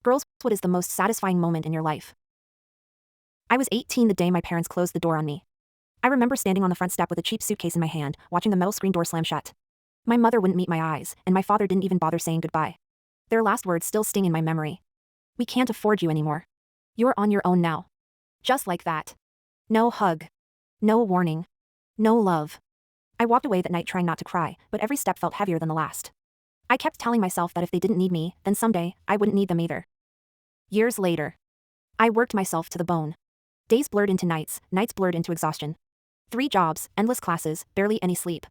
Girls, what is the most satisfying moment in your life? I was 18 the day my parents closed the door on me. I remember standing on the front step with a cheap suitcase in my hand, watching the metal screen door slam shut. My mother wouldn't meet my eyes, and my father didn't even bother saying goodbye. Their last words still sting in my memory. We can't afford you anymore. You're on your own now. Just like that. No hug. No warning. No love. I walked away that night trying not to cry, but every step felt heavier than the last. I kept telling myself that if they didn't need me, then someday, I wouldn't need them either. Years later. I worked myself to the bone. Days blurred into nights, nights blurred into exhaustion. 3 jobs, endless classes, barely any sleep.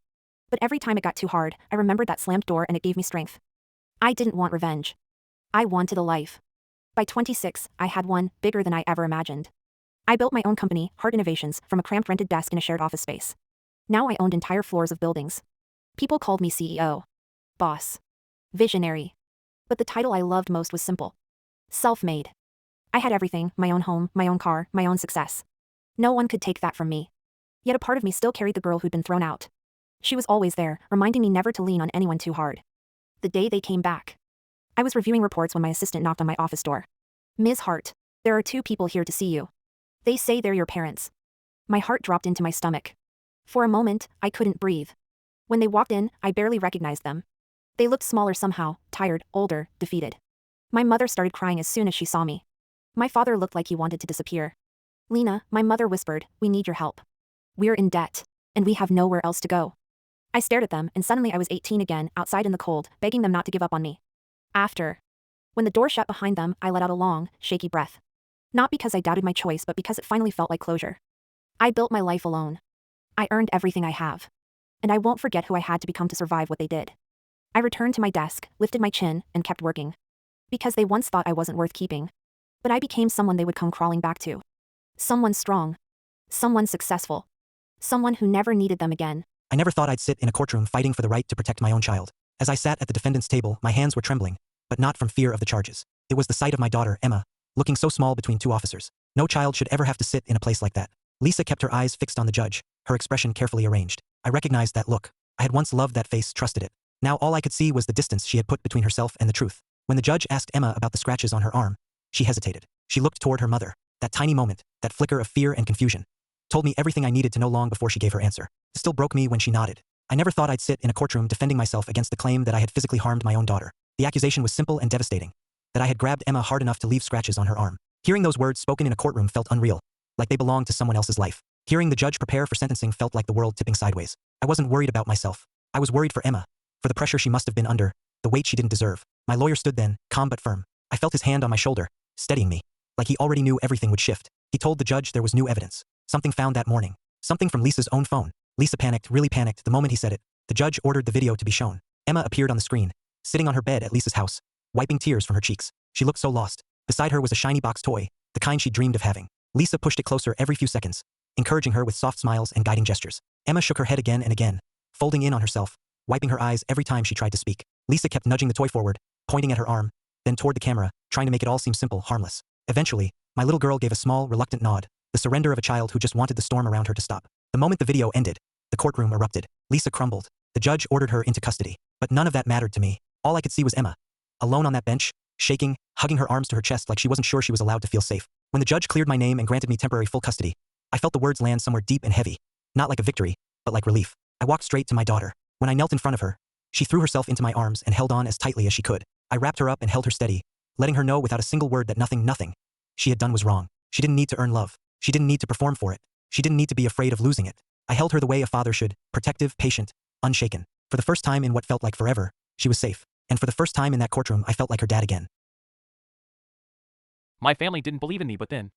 But every time it got too hard, I remembered that slammed door and it gave me strength. I didn't want revenge. I wanted a life. By 26, I had one, bigger than I ever imagined. I built my own company, Heart Innovations, from a cramped rented desk in a shared office space. Now I owned entire floors of buildings. People called me CEO. Boss. Visionary. But the title I loved most was simple. Self-made. I had everything, my own home, my own car, my own success. No one could take that from me. Yet a part of me still carried the girl who'd been thrown out. She was always there, reminding me never to lean on anyone too hard. The day they came back. I was reviewing reports when my assistant knocked on my office door. Ms. Hart, there are 2 people here to see you. They say they're your parents. My heart dropped into my stomach. For a moment, I couldn't breathe. When they walked in, I barely recognized them. They looked smaller somehow, tired, older, defeated. My mother started crying as soon as she saw me. My father looked like he wanted to disappear. Lena, my mother whispered, we need your help. We're in debt, and we have nowhere else to go. I stared at them, and suddenly I was 18 again, outside in the cold, begging them not to give up on me. When the door shut behind them, I let out a long, shaky breath. Not because I doubted my choice, but because it finally felt like closure. I built my life alone. I earned everything I have. And I won't forget who I had to become to survive what they did. I returned to my desk, lifted my chin, and kept working. Because they once thought I wasn't worth keeping. But I became someone they would come crawling back to. Someone strong. Someone successful. Someone who never needed them again. I never thought I'd sit in a courtroom fighting for the right to protect my own child. As I sat at the defendant's table, my hands were trembling, but not from fear of the charges. It was the sight of my daughter, Emma, looking so small between 2 officers. No child should ever have to sit in a place like that. Lisa kept her eyes fixed on the judge, her expression carefully arranged. I recognized that look. I had once loved that face, trusted it. Now all I could see was the distance she had put between herself and the truth. When the judge asked Emma about the scratches on her arm, she hesitated. She looked toward her mother. That tiny moment, that flicker of fear and confusion, told me everything I needed to know long before she gave her answer. It still broke me when she nodded. I never thought I'd sit in a courtroom defending myself against the claim that I had physically harmed my own daughter. The accusation was simple and devastating. That I had grabbed Emma hard enough to leave scratches on her arm. Hearing those words spoken in a courtroom felt unreal, like they belonged to someone else's life. Hearing the judge prepare for sentencing felt like the world tipping sideways. I wasn't worried about myself. I was worried for Emma, for the pressure she must have been under, the weight she didn't deserve. My lawyer stood then, calm but firm. I felt his hand on my shoulder, steadying me, like he already knew everything would shift. He told the judge there was new evidence. Something found that morning. Something from Lisa's own phone. Lisa panicked, really panicked, the moment he said it. The judge ordered the video to be shown. Emma appeared on the screen, sitting on her bed at Lisa's house, wiping tears from her cheeks. She looked so lost. Beside her was a shiny box toy, the kind she dreamed of having. Lisa pushed it closer every few seconds, encouraging her with soft smiles and guiding gestures. Emma shook her head again and again, folding in on herself, wiping her eyes every time she tried to speak. Lisa kept nudging the toy forward, pointing at her arm, then toward the camera, trying to make it all seem simple, harmless. Eventually, my little girl gave a small, reluctant nod, the surrender of a child who just wanted the storm around her to stop. The moment the video ended, the courtroom erupted. Lisa crumbled. The judge ordered her into custody. But none of that mattered to me. All I could see was Emma, alone on that bench, shaking, hugging her arms to her chest like she wasn't sure she was allowed to feel safe. When the judge cleared my name and granted me temporary full custody, I felt the words land somewhere deep and heavy, not like a victory, but like relief. I walked straight to my daughter. When I knelt in front of her, she threw herself into my arms and held on as tightly as she could. I wrapped her up and held her steady, letting her know without a single word that nothing she had done was wrong. She didn't need to earn love. She didn't need to perform for it. She didn't need to be afraid of losing it. I held her the way a father should, protective, patient, unshaken. For the first time in what felt like forever, she was safe. And for the first time in that courtroom, I felt like her dad again. My family didn't believe in me, but then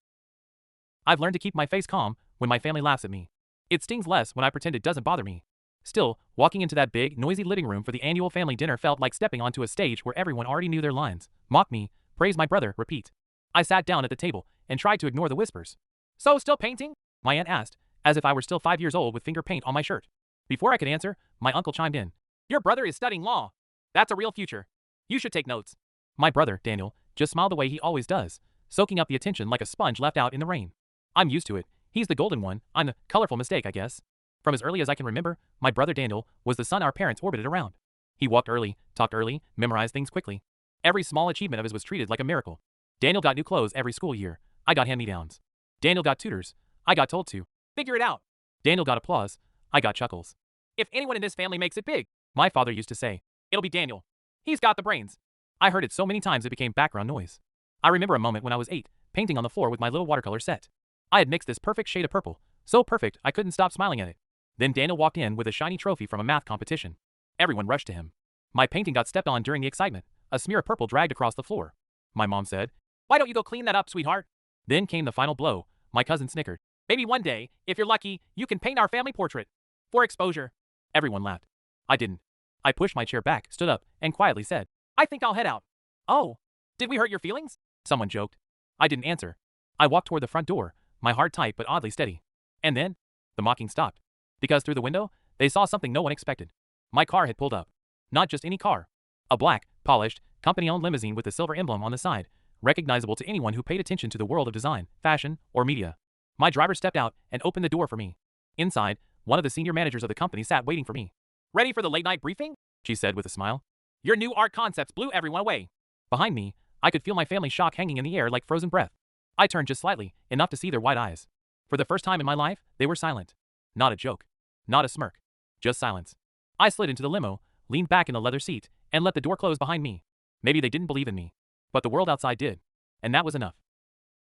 I've learned to keep my face calm when my family laughs at me. It stings less when I pretend it doesn't bother me. Still, walking into that big, noisy living room for the annual family dinner felt like stepping onto a stage where everyone already knew their lines. Mock me, praise my brother, repeat. I sat down at the table and tried to ignore the whispers. So, still painting? My aunt asked, as if I were still 5 years old with finger paint on my shirt. Before I could answer, my uncle chimed in. Your brother is studying law. That's a real future. You should take notes. My brother, Daniel, just smiled the way he always does, soaking up the attention like a sponge left out in the rain. I'm used to it. He's the golden one. I'm the colorful mistake, I guess. From as early as I can remember, my brother Daniel was the son our parents orbited around. He walked early, talked early, memorized things quickly. Every small achievement of his was treated like a miracle. Daniel got new clothes every school year. I got hand-me-downs. Daniel got tutors. I got told to figure it out. Daniel got applause. I got chuckles. If anyone in this family makes it big, my father used to say, it'll be Daniel. He's got the brains. I heard it so many times it became background noise. I remember a moment when I was 8, painting on the floor with my little watercolor set. I had mixed this perfect shade of purple, so perfect I couldn't stop smiling at it. Then Daniel walked in with a shiny trophy from a math competition. Everyone rushed to him. My painting got stepped on during the excitement. A smear of purple dragged across the floor. My mom said, "Why don't you go clean that up, sweetheart?" Then came the final blow. My cousin snickered. "Maybe one day, if you're lucky, you can paint our family portrait. For exposure." Everyone laughed. I didn't. I pushed my chair back, stood up, and quietly said, "I think I'll head out." "Oh, did we hurt your feelings?" Someone joked. I didn't answer. I walked toward the front door, my heart tight but oddly steady. And then, the mocking stopped. Because through the window, they saw something no one expected. My car had pulled up. Not just any car. A black, polished, company-owned limousine with a silver emblem on the side, recognizable to anyone who paid attention to the world of design, fashion, or media. My driver stepped out and opened the door for me. Inside, one of the senior managers of the company sat waiting for me. "Ready for the late-night briefing?" she said with a smile. "Your new art concepts blew everyone away." Behind me, I could feel my family's shock hanging in the air like frozen breath. I turned just slightly, enough to see their wide eyes. For the first time in my life, they were silent. Not a joke. Not a smirk. Just silence. I slid into the limo, leaned back in the leather seat, and let the door close behind me. Maybe they didn't believe in me. But the world outside did. And that was enough.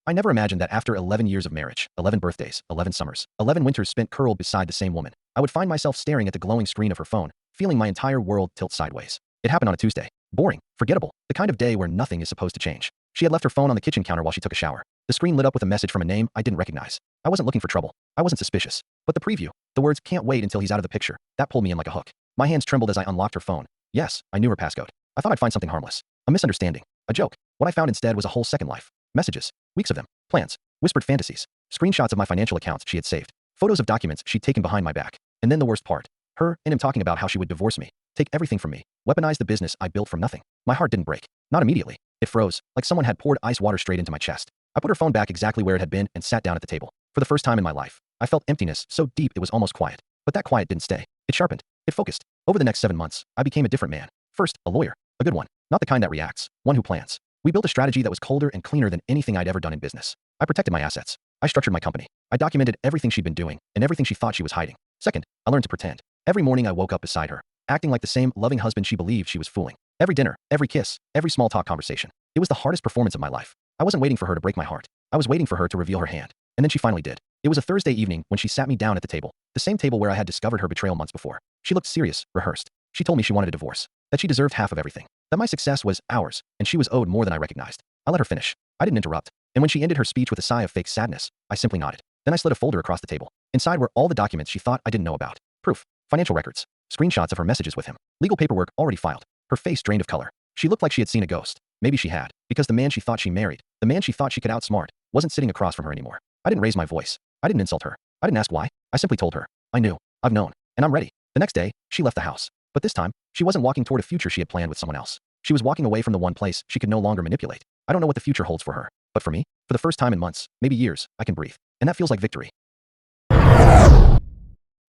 I never imagined that after 11 years of marriage, 11 birthdays, 11 summers, 11 winters spent curled beside the same woman, I would find myself staring at the glowing screen of her phone, feeling my entire world tilt sideways. It happened on a Tuesday. Boring, forgettable, the kind of day where nothing is supposed to change. She had left her phone on the kitchen counter while she took a shower. The screen lit up with a message from a name I didn't recognize. I wasn't looking for trouble. I wasn't suspicious. But the preview, the words "can't wait until he's out of the picture," that pulled me in like a hook. My hands trembled as I unlocked her phone. Yes, I knew her passcode. I thought I'd find something harmless. A misunderstanding. A joke. What I found instead was a whole second life. Messages. Weeks of them. Plans. Whispered fantasies. Screenshots of my financial accounts she had saved. Photos of documents she'd taken behind my back. And then the worst part. Her and him talking about how she would divorce me. Take everything from me. Weaponize the business I built from nothing. My heart didn't break. Not immediately. It froze, like someone had poured ice water straight into my chest. I put her phone back exactly where it had been and sat down at the table. For the first time in my life, I felt emptiness so deep it was almost quiet. But that quiet didn't stay. It sharpened. It focused. Over the next 7 months, I became a different man. First, a lawyer. A good one. Not the kind that reacts. One who plans. We built a strategy that was colder and cleaner than anything I'd ever done in business. I protected my assets. I structured my company. I documented everything she'd been doing and everything she thought she was hiding. Second, I learned to pretend. Every morning I woke up beside her, acting like the same loving husband she believed she was fooling. Every dinner, every kiss, every small talk conversation. It was the hardest performance of my life. I wasn't waiting for her to break my heart. I was waiting for her to reveal her hand. And then she finally did. It was a Thursday evening when she sat me down at the table. The same table where I had discovered her betrayal months before. She looked serious, rehearsed. She told me she wanted a divorce. That she deserved half of everything. That my success was ours, and she was owed more than I recognized. I let her finish. I didn't interrupt. And when she ended her speech with a sigh of fake sadness, I simply nodded. Then I slid a folder across the table. Inside were all the documents she thought I didn't know about. Proof. Financial records. Screenshots of her messages with him. Legal paperwork already filed. Her face drained of color. She looked like she had seen a ghost. Maybe she had. Because the man she thought she married, the man she thought she could outsmart, wasn't sitting across from her anymore. I didn't raise my voice. I didn't insult her. I didn't ask why. I simply told her. I knew. I've known. And I'm ready. The next day, she left the house. But this time, she wasn't walking toward a future she had planned with someone else. She was walking away from the one place she could no longer manipulate. I don't know what the future holds for her. But for me, for the first time in months, maybe years, I can breathe. And that feels like victory.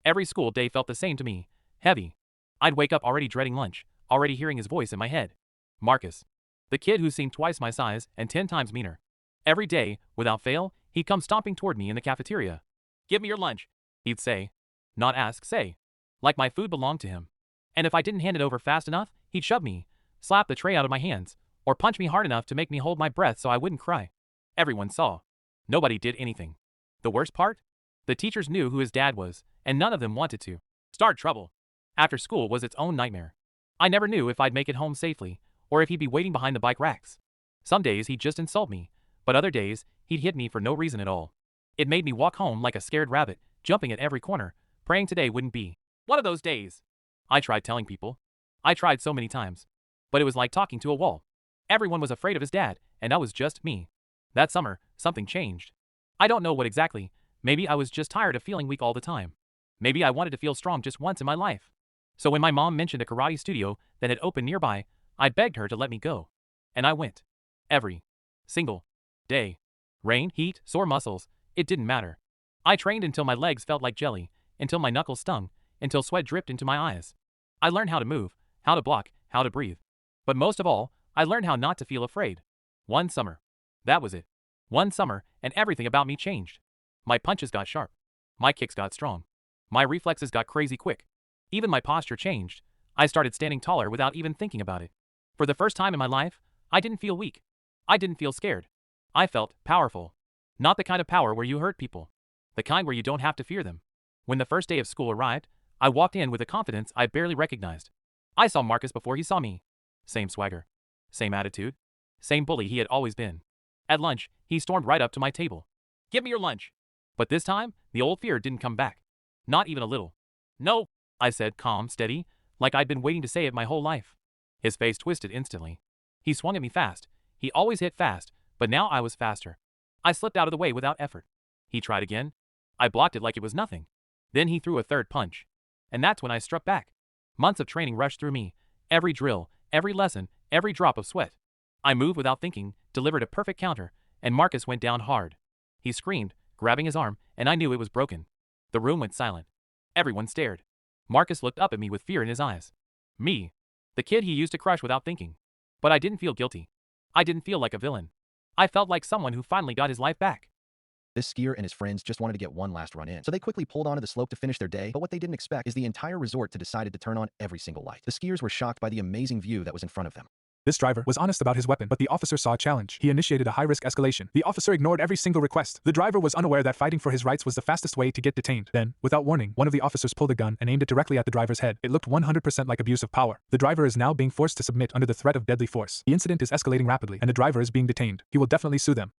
Every school day felt the same to me. Heavy. I'd wake up already dreading lunch, already hearing his voice in my head. Marcus. The kid who seemed twice my size and 10 times meaner. Every day, without fail, he'd come stomping toward me in the cafeteria. "Give me your lunch," he'd say. Not ask, say. Like my food belonged to him. And if I didn't hand it over fast enough, he'd shove me, slap the tray out of my hands, or punch me hard enough to make me hold my breath so I wouldn't cry. Everyone saw. Nobody did anything. The worst part? The teachers knew who his dad was, and none of them wanted to start trouble. After school was its own nightmare. I never knew if I'd make it home safely, or if he'd be waiting behind the bike racks. Some days he'd just insult me, but other days he'd hit me for no reason at all. It made me walk home like a scared rabbit, jumping at every corner, praying today wouldn't be one of those days. I tried telling people. I tried so many times. But it was like talking to a wall. Everyone was afraid of his dad, and I was just me. That summer, something changed. I don't know what exactly. Maybe I was just tired of feeling weak all the time. Maybe I wanted to feel strong just once in my life. So when my mom mentioned a karate studio that had opened nearby, I begged her to let me go. And I went. Every single day. Rain, heat, sore muscles, it didn't matter. I trained until my legs felt like jelly, until my knuckles stung, until sweat dripped into my eyes. I learned how to move, how to block, how to breathe. But most of all, I learned how not to feel afraid. One summer. That was it. One summer, and everything about me changed. My punches got sharp. My kicks got strong. My reflexes got crazy quick. Even my posture changed. I started standing taller without even thinking about it. For the first time in my life, I didn't feel weak. I didn't feel scared. I felt powerful. Not the kind of power where you hurt people. The kind where you don't have to fear them. When the first day of school arrived, I walked in with a confidence I barely recognized. I saw Marcus before he saw me. Same swagger. Same attitude. Same bully he had always been. At lunch, he stormed right up to my table. "Give me your lunch." But this time, the old fear didn't come back. Not even a little. "No," I said, calm, steady, like I'd been waiting to say it my whole life. His face twisted instantly. He swung at me fast. He always hit fast, but now I was faster. I slipped out of the way without effort. He tried again. I blocked it like it was nothing. Then he threw a third punch. And that's when I struck back. Months of training rushed through me. Every drill, every lesson, every drop of sweat. I moved without thinking, delivered a perfect counter, and Marcus went down hard. He screamed, grabbing his arm, and I knew it was broken. The room went silent. Everyone stared. Marcus looked up at me with fear in his eyes. Me. The kid he used to crush without thinking. But I didn't feel guilty. I didn't feel like a villain. I felt like someone who finally got his life back. This skier and his friends just wanted to get one last run in, so they quickly pulled onto the slope to finish their day, but what they didn't expect is the entire resort decided to turn on every single light. The skiers were shocked by the amazing view that was in front of them. This driver was honest about his weapon, but the officer saw a challenge. He initiated a high-risk escalation. The officer ignored every single request. The driver was unaware that fighting for his rights was the fastest way to get detained. Then, without warning, one of the officers pulled a gun and aimed it directly at the driver's head. It looked 100% like abuse of power. The driver is now being forced to submit under the threat of deadly force. The incident is escalating rapidly, and the driver is being detained. He will definitely sue them.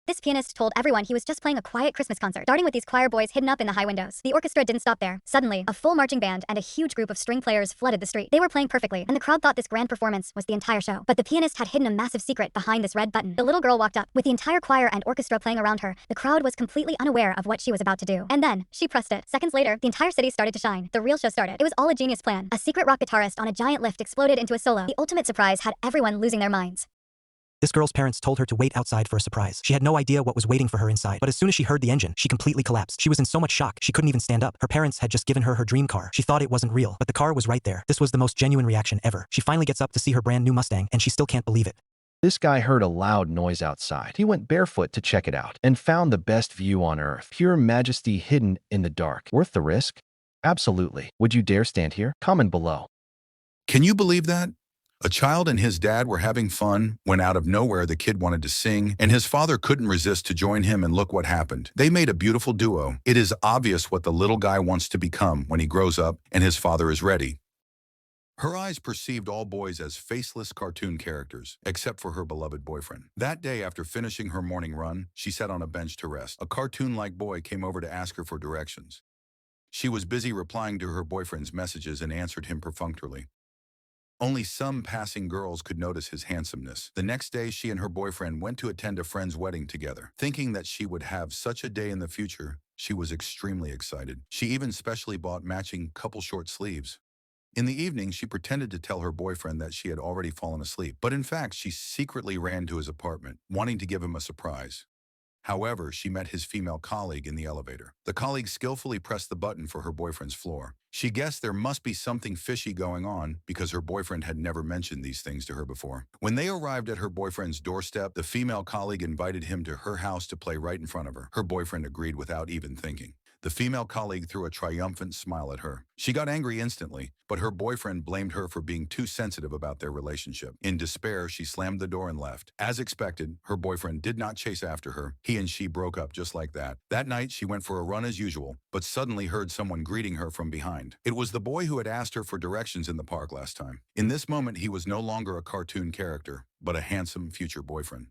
This pianist told everyone he was just playing a quiet Christmas concert, starting with these choir boys hidden up in the high windows. The orchestra didn't stop there. Suddenly, a full marching band and a huge group of string players flooded the street. They were playing perfectly, and the crowd thought this grand performance was the entire show. But the pianist had hidden a massive secret behind this red button. The little girl walked up, with the entire choir and orchestra playing around her. The crowd was completely unaware of what she was about to do. And then, she pressed it. Seconds later, the entire city started to shine. The real show started. It was all a genius plan. A secret rock guitarist on a giant lift exploded into a solo. The ultimate surprise had everyone losing their minds. This girl's parents told her to wait outside for a surprise. She had no idea what was waiting for her inside, but as soon as she heard the engine, she completely collapsed. She was in so much shock, she couldn't even stand up. Her parents had just given her her dream car. She thought it wasn't real, but the car was right there. This was the most genuine reaction ever. She finally gets up to see her brand new Mustang, and she still can't believe it. This guy heard a loud noise outside. He went barefoot to check it out and found the best view on earth. Pure majesty hidden in the dark. Worth the risk? Absolutely. Would you dare stand here? Comment below. Can you believe that? A child and his dad were having fun when out of nowhere the kid wanted to sing, and his father couldn't resist to join him, and look what happened. They made a beautiful duo. It is obvious what the little guy wants to become when he grows up, and his father is ready. Her eyes perceived all boys as faceless cartoon characters, except for her beloved boyfriend. That day, after finishing her morning run, she sat on a bench to rest. A cartoon-like boy came over to ask her for directions. She was busy replying to her boyfriend's messages and answered him perfunctorily. Only some passing girls could notice his handsomeness. The next day, she and her boyfriend went to attend a friend's wedding together. Thinking that she would have such a day in the future, she was extremely excited. She even specially bought matching couple short sleeves. In the evening, she pretended to tell her boyfriend that she had already fallen asleep, but in fact, she secretly ran to his apartment, wanting to give him a surprise. However, she met his female colleague in the elevator. The colleague skillfully pressed the button for her boyfriend's floor. She guessed there must be something fishy going on because her boyfriend had never mentioned these things to her before. When they arrived at her boyfriend's doorstep, the female colleague invited him to her house to play right in front of her. Her boyfriend agreed without even thinking. The female colleague threw a triumphant smile at her. She got angry instantly, but her boyfriend blamed her for being too sensitive about their relationship. In despair, she slammed the door and left. As expected, her boyfriend did not chase after her. He and she broke up just like that. That night, she went for a run as usual, but suddenly heard someone greeting her from behind. It was the boy who had asked her for directions in the park last time. In this moment, he was no longer a cartoon character, but a handsome future boyfriend.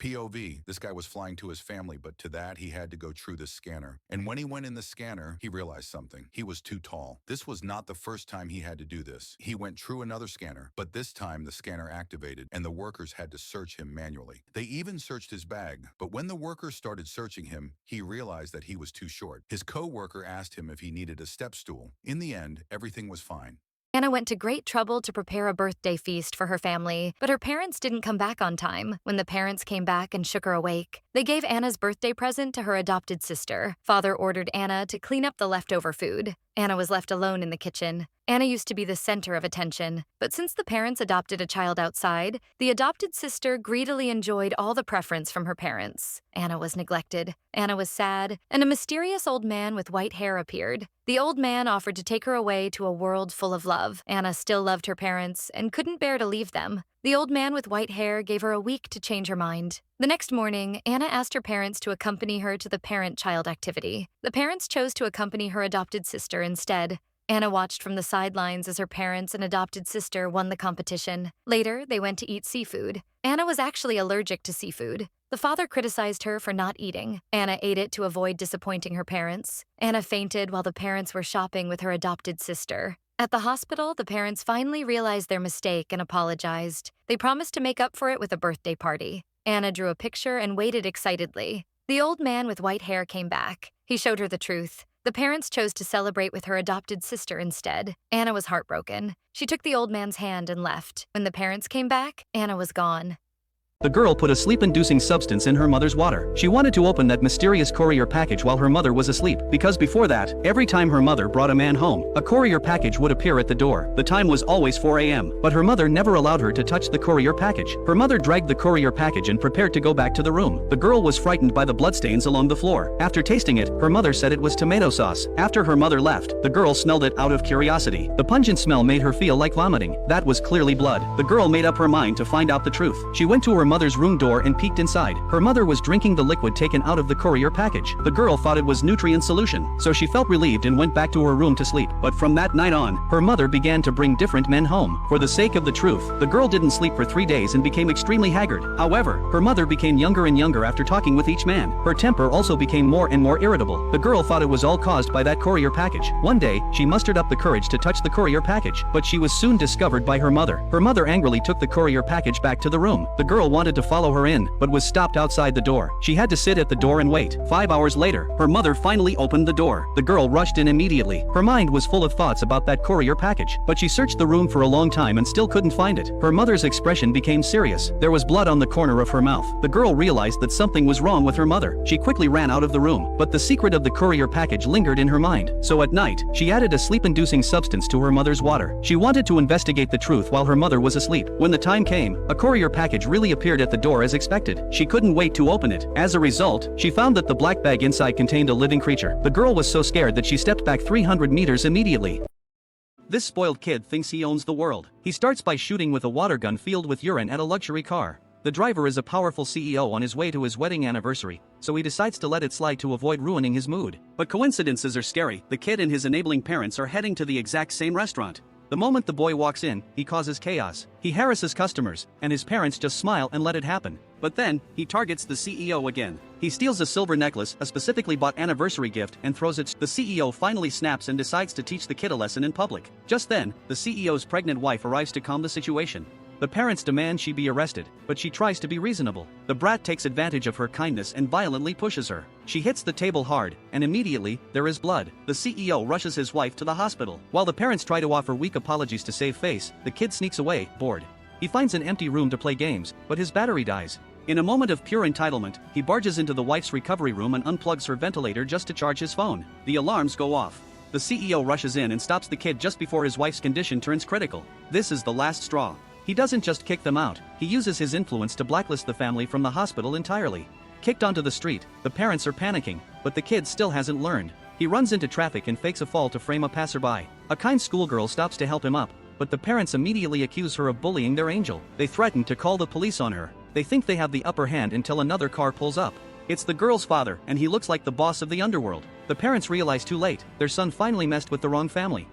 POV, this guy was flying to his family, but to that, he had to go through this scanner. And when he went in the scanner, he realized something. He was too tall. This was not the first time he had to do this. He went through another scanner, but this time the scanner activated and the workers had to search him manually. They even searched his bag, but when the workers started searching him, he realized that he was too short. His co-worker asked him if he needed a step stool. In the end, everything was fine. Anna went to great trouble to prepare a birthday feast for her family, but her parents didn't come back on time. When the parents came back and shook her awake, They gave Anna's birthday present to her adopted sister. Father ordered Anna to clean up the leftover food. Anna was left alone in the kitchen. Anna used to be the center of attention, but since the parents adopted a child outside, the adopted sister greedily enjoyed all the preference from her parents. Anna was neglected. Anna was sad, and a mysterious old man with white hair appeared. The old man offered to take her away to a world full of love. Anna still loved her parents and couldn't bear to leave them. The old man with white hair gave her a week to change her mind. The next morning, Anna asked her parents to accompany her to the parent-child activity. The parents chose to accompany her adopted sister instead. Anna watched from the sidelines as her parents and adopted sister won the competition. Later, they went to eat seafood. Anna was actually allergic to seafood. The father criticized her for not eating. Anna ate it to avoid disappointing her parents. Anna fainted while the parents were shopping with her adopted sister. At the hospital, the parents finally realized their mistake and apologized. They promised to make up for it with a birthday party. Anna drew a picture and waited excitedly. The old man with white hair came back. He showed her the truth. The parents chose to celebrate with her adopted sister instead. Anna was heartbroken. She took the old man's hand and left. When the parents came back, Anna was gone. The girl put a sleep-inducing substance in her mother's water. She wanted to open that mysterious courier package while her mother was asleep, because before that, every time her mother brought a man home, a courier package would appear at the door. The time was always 4 a.m., but her mother never allowed her to touch the courier package. Her mother dragged the courier package and prepared to go back to the room. The girl was frightened by the bloodstains along the floor. After tasting it, her mother said it was tomato sauce. After her mother left, the girl smelled it out of curiosity. The pungent smell made her feel like vomiting. That was clearly blood. The girl made up her mind to find out the truth. She went to her mother's room door and peeked inside. Her mother was drinking the liquid taken out of the courier package. The girl thought it was nutrient solution, so she felt relieved and went back to her room to sleep. But from that night on, her mother began to bring different men home. For the sake of the truth, the girl didn't sleep for 3 days and became extremely haggard. However, her mother became younger and younger after talking with each man. Her temper also became more and more irritable. The girl thought it was all caused by that courier package. One day, she mustered up the courage to touch the courier package, but she was soon discovered by her mother. Her mother angrily took the courier package back to the room. The girl wanted to follow her in, but was stopped outside the door. She had to sit at the door and wait. 5 hours later, her mother finally opened the door. The girl rushed in immediately. Her mind was full of thoughts about that courier package, but she searched the room for a long time and still couldn't find it. Her mother's expression became serious. There was blood on the corner of her mouth. The girl realized that something was wrong with her mother. She quickly ran out of the room, but the secret of the courier package lingered in her mind. So at night, she added a sleep-inducing substance to her mother's water. She wanted to investigate the truth while her mother was asleep. When the time came, a courier package really appeared at the door as expected. She couldn't wait to open it. As a result, she found that the black bag inside contained a living creature. The girl was so scared that she stepped back 300 meters immediately. This spoiled kid thinks he owns the world. He starts by shooting with a water gun filled with urine at a luxury car. The driver is a powerful CEO on his way to his wedding anniversary, so he decides to let it slide to avoid ruining his mood. But coincidences are scary. The kid and his enabling parents are heading to the exact same restaurant. The moment the boy walks in, he causes chaos. He harasses customers, and his parents just smile and let it happen. But then, he targets the CEO again. He steals a silver necklace, a specifically bought anniversary gift, and throws it. The CEO finally snaps and decides to teach the kid a lesson in public. Just then, the CEO's pregnant wife arrives to calm the situation. The parents demand she be arrested, but she tries to be reasonable. The brat takes advantage of her kindness and violently pushes her. She hits the table hard, and immediately, there is blood. The CEO rushes his wife to the hospital. While the parents try to offer weak apologies to save face, the kid sneaks away, bored. He finds an empty room to play games, but his battery dies. In a moment of pure entitlement, he barges into the wife's recovery room and unplugs her ventilator just to charge his phone. The alarms go off. The CEO rushes in and stops the kid just before his wife's condition turns critical. This is the last straw. He doesn't just kick them out, he uses his influence to blacklist the family from the hospital entirely. Kicked onto the street, the parents are panicking, but the kid still hasn't learned. He runs into traffic and fakes a fall to frame a passerby. A kind schoolgirl stops to help him up, but the parents immediately accuse her of bullying their angel. They threaten to call the police on her. They think they have the upper hand until another car pulls up. It's the girl's father, and he looks like the boss of the underworld. The parents realize too late, their son finally messed with the wrong family.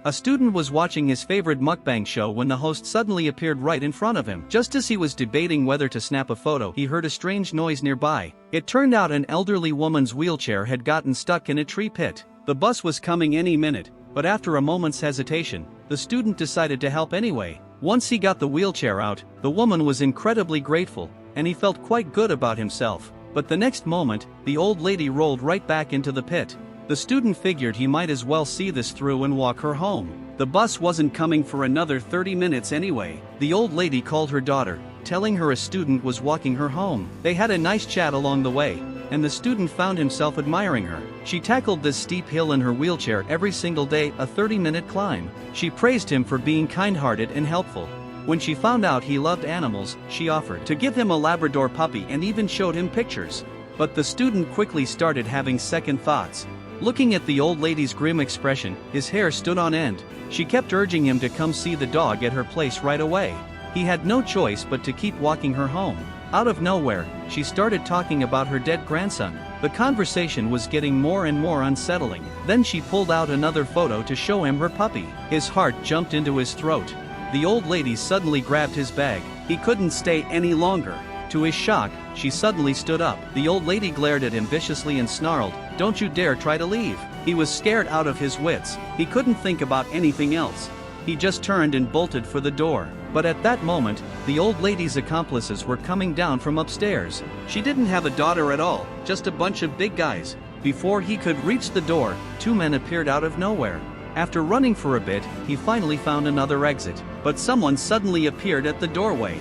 A student was watching his favorite mukbang show when the host suddenly appeared right in front of him. Just as he was debating whether to snap a photo, he heard a strange noise nearby. It turned out an elderly woman's wheelchair had gotten stuck in a tree pit. The bus was coming any minute, but after a moment's hesitation, the student decided to help anyway. Once he got the wheelchair out, the woman was incredibly grateful, and he felt quite good about himself. But the next moment, the old lady rolled right back into the pit. The student figured he might as well see this through and walk her home. The bus wasn't coming for another 30 minutes anyway. The old lady called her daughter, telling her a student was walking her home. They had a nice chat along the way, and the student found himself admiring her. She tackled this steep hill in her wheelchair every single day, a 30-minute climb. She praised him for being kind-hearted and helpful. When she found out he loved animals, she offered to give him a Labrador puppy and even showed him pictures. But the student quickly started having second thoughts. Looking at the old lady's grim expression, his hair stood on end. She kept urging him to come see the dog at her place right away. He had no choice but to keep walking her home. Out of nowhere, she started talking about her dead grandson. The conversation was getting more and more unsettling. Then she pulled out another photo to show him her puppy. His heart jumped into his throat. The old lady suddenly grabbed his bag. He couldn't stay any longer. To his shock, she suddenly stood up. The old lady glared at him viciously and snarled, "Don't you dare try to leave." He was scared out of his wits. He couldn't think about anything else. He just turned and bolted for the door. But at that moment, the old lady's accomplices were coming down from upstairs. She didn't have a daughter at all, just a bunch of big guys. Before he could reach the door, two men appeared out of nowhere. After running for a bit, he finally found another exit. But someone suddenly appeared at the doorway.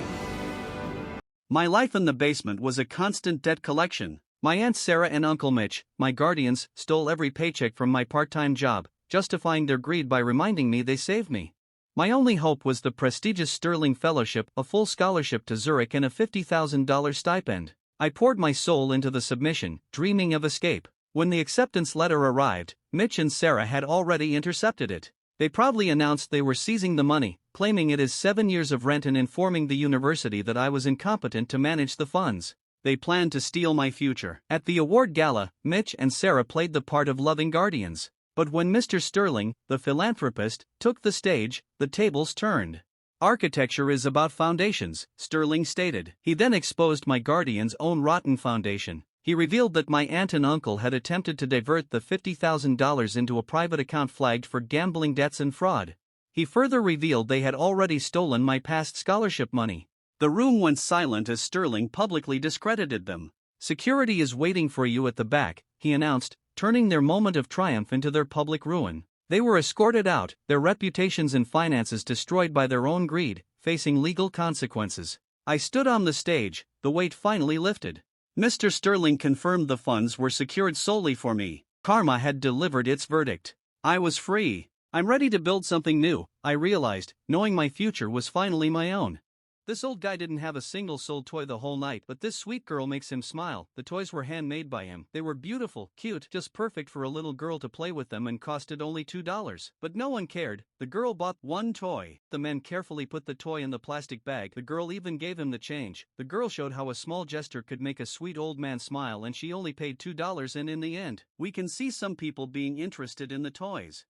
My life in the basement was a constant debt collection. My Aunt Sarah and Uncle Mitch, my guardians, stole every paycheck from my part-time job, justifying their greed by reminding me they saved me. My only hope was the prestigious Sterling Fellowship, a full scholarship to Zurich and a $50,000 stipend. I poured my soul into the submission, dreaming of escape. When the acceptance letter arrived, Mitch and Sarah had already intercepted it. They proudly announced they were seizing the money, claiming it as 7 years of rent and informing the university that I was incompetent to manage the funds. They planned to steal my future. At the award gala, Mitch and Sarah played the part of loving guardians. But when Mr. Sterling, the philanthropist, took the stage, the tables turned. "Architecture is about foundations," Sterling stated. He then exposed my guardian's own rotten foundation. He revealed that my aunt and uncle had attempted to divert the $50,000 into a private account flagged for gambling debts and fraud. He further revealed they had already stolen my past scholarship money. The room went silent as Sterling publicly discredited them. "Security is waiting for you at the back," he announced, turning their moment of triumph into their public ruin. They were escorted out, their reputations and finances destroyed by their own greed, facing legal consequences. I stood on the stage, the weight finally lifted. Mr. Sterling confirmed the funds were secured solely for me. Karma had delivered its verdict. I was free. I'm ready to build something new, I realized, knowing my future was finally my own. This old guy didn't have a single sold toy the whole night, but this sweet girl makes him smile. The toys were handmade by him. They were beautiful, cute, just perfect for a little girl to play with them and costed only $2. But no one cared. The girl bought one toy. The man carefully put the toy in the plastic bag. The girl even gave him the change. The girl showed how a small gesture could make a sweet old man smile, and she only paid $2, and in the end, we can see some people being interested in the toys.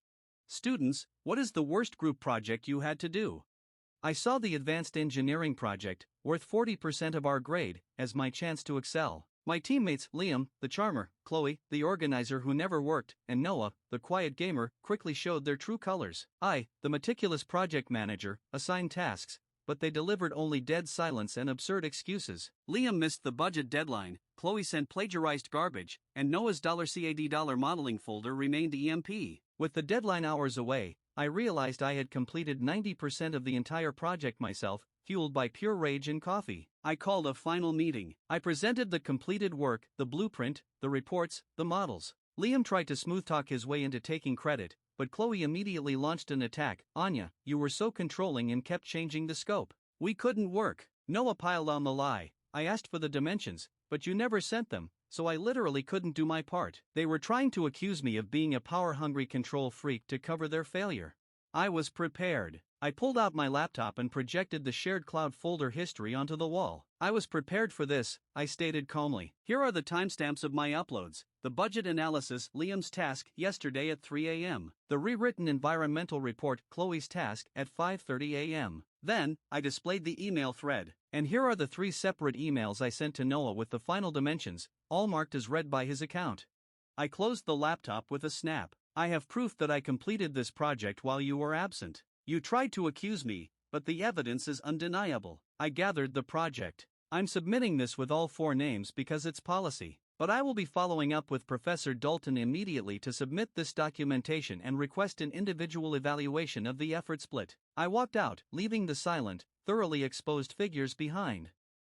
Students, what is the worst group project you had to do? I saw the advanced engineering project, worth 40% of our grade, as my chance to excel. My teammates, Liam, the charmer, Chloe, the organizer who never worked, and Noah, the quiet gamer, quickly showed their true colors. I, the meticulous project manager, assigned tasks, but they delivered only dead silence and absurd excuses. Liam missed the budget deadline, Chloe sent plagiarized garbage, and Noah's $CAD modeling folder remained EMP. With the deadline hours away, I realized I had completed 90% of the entire project myself, fueled by pure rage and coffee. I called a final meeting. I presented the completed work, the blueprint, the reports, the models. Liam tried to smooth-talk his way into taking credit, but Chloe immediately launched an attack. "Anya, you were so controlling and kept changing the scope. We couldn't work." Noah piled on the lie. "I asked for the dimensions, but you never sent them, so I literally couldn't do my part." They were trying to accuse me of being a power-hungry control freak to cover their failure. I was prepared. I pulled out my laptop and projected the shared cloud folder history onto the wall. "I was prepared for this," I stated calmly. "Here are the timestamps of my uploads. The budget analysis, Liam's task, yesterday at 3 a.m. The rewritten environmental report, Chloe's task, at 5:30 a.m. Then, I displayed the email thread. And here are the 3 separate emails I sent to Noah with the final dimensions, all marked as read by his account. I closed the laptop with a snap. "I have proof that I completed this project while you were absent. You tried to accuse me, but the evidence is undeniable. I gathered the project. I'm submitting this with all 4 names because it's policy. but I will be following up with Professor Dalton immediately to submit this documentation and request an individual evaluation of the effort split. I walked out, leaving the silent, thoroughly exposed figures behind.